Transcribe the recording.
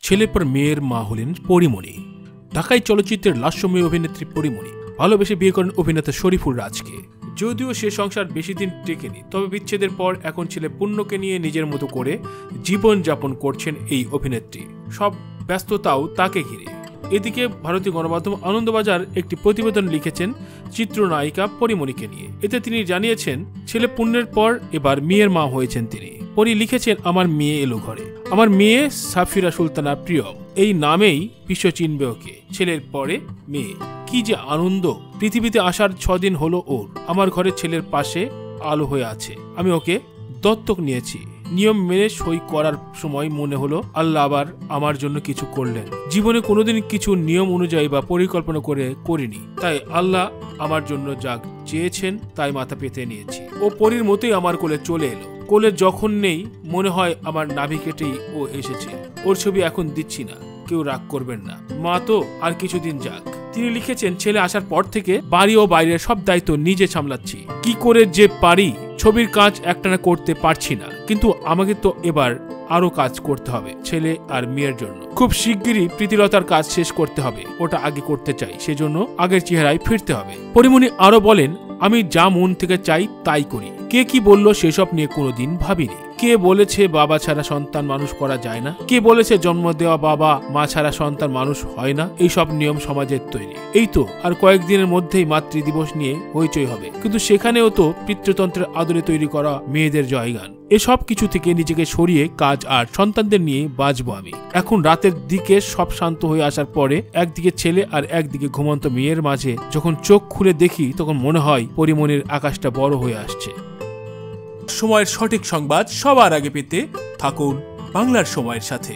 ছেলের পর মেয়ের মা হলেন পরিমণি। ঢাকাই চলচ্চিত্রের লাস্যময়ী অভিনেত্রী পরিমণি ভালোবেসে বিয়ে করেন অভিনেতা শরীফুর রাজকে। যদিও সে সংসার বেশি দিন টেকেনি, তবে বিচ্ছেদের পর এখন ছেলে পূর্ণকে নিয়ে নিজের মতো করে জীবন যাপন করছেন এই অভিনেত্রী। সব ব্যস্ততাও তাকে ঘিরে। এদিকে ভারতীয় গণমাধ্যম আনন্দবাজার একটি প্রতিবেদন লিখেছেন চিত্রনায়িকা পরিমণিকে নিয়ে। এতে তিনি জানিয়েছেন, ছেলে পূর্ণের পর এবার মেয়ের মা হয়েছেন তিনি। পরি লিখেছেন, আমার মেয়ে এলো ঘরে, আমার মেয়ে সাফিরা সুলতানা প্রিয়ম, এই নামেই বিশ্ব চিনবে ওকে। ছেলের পরে মেয়ে, কি যে আনন্দ। পৃথিবীতে আসার 6 দিন হলো ওর। আমার ঘরে ছেলের পাশে আলো হয়ে আছে। আমি ওকে দত্তক নিয়েছি। নিয়ম মেনে সই করার সময় মনে হলো আল্লাহ আবার আমার জন্য কিছু করলেন। জীবনে কোনোদিন কিছু নিয়ম অনুযায়ী বা পরিকল্পনা করে করিনি, তাই আল্লাহ আমার জন্য যা চেয়েছেন তাই মাথা পেতে নিয়েছি। ও পরীর মতোই আমার কোলে চলে এলো। কোলে যখন নেই মনে হয় আমার নাভি কেটেই ও এসেছে। ওর ছবি এখন দিচ্ছি না, কেউ রাগ করবেন না, মা তো আর কিছুদিন যাক। তিনি লিখেছেন, ছেলে আসার পর থেকে বাড়ি ও বাইরের সব দায়িত্ব নিজে সামলাচ্ছি। কি করে যে পারি, ছবির কাজ একটানা করতে পারছি না, কিন্তু আমাকে তো এবার আরো কাজ করতে হবে ছেলে আর মেয়ের জন্য। খুব শিগগিরই প্রীতিলতার কাজ শেষ করতে হবে, ওটা আগে করতে চাই, সেজন্য আগের চেহারায় ফিরতে হবে। পরিমণি আরো বলেন, আমি যা মন থেকে চাই তাই করি। কে কি বলল সেসব নিয়ে কোনোদিন ভাবিনি। কে বলেছে বাবা ছাড়া সন্তান মানুষ করা যায় না? কে বলেছে জন্ম দেওয়া বাবা মা ছাড়া সন্তান মানুষ হয় না? এইসব নিয়ম সমাজের তৈরি। এই তো আর কয়েকদিনের মধ্যেই মাতৃদিবস নিয়ে হইচই হবে, কিন্তু সেখানেও তো পিতৃতন্ত্রের আদলে তৈরি করা মেয়েদের জয়গান। এসব কিছু থেকে নিজেকে সরিয়ে কাজ আর সন্তানদের নিয়ে বাঁচবো আমি। এখন রাতের দিকে সব শান্ত হয়ে আসার পরে একদিকে ছেলে আর একদিকে ঘুমন্ত মেয়ের মাঝে যখন চোখ খুলে দেখি, তখন মনে হয় পরিমণির আকাশটা বড় হয়ে আসছে। সময়ের সঠিক সংবাদ সবার আগে পেতে থাকুন বাংলার সময়ের সাথে।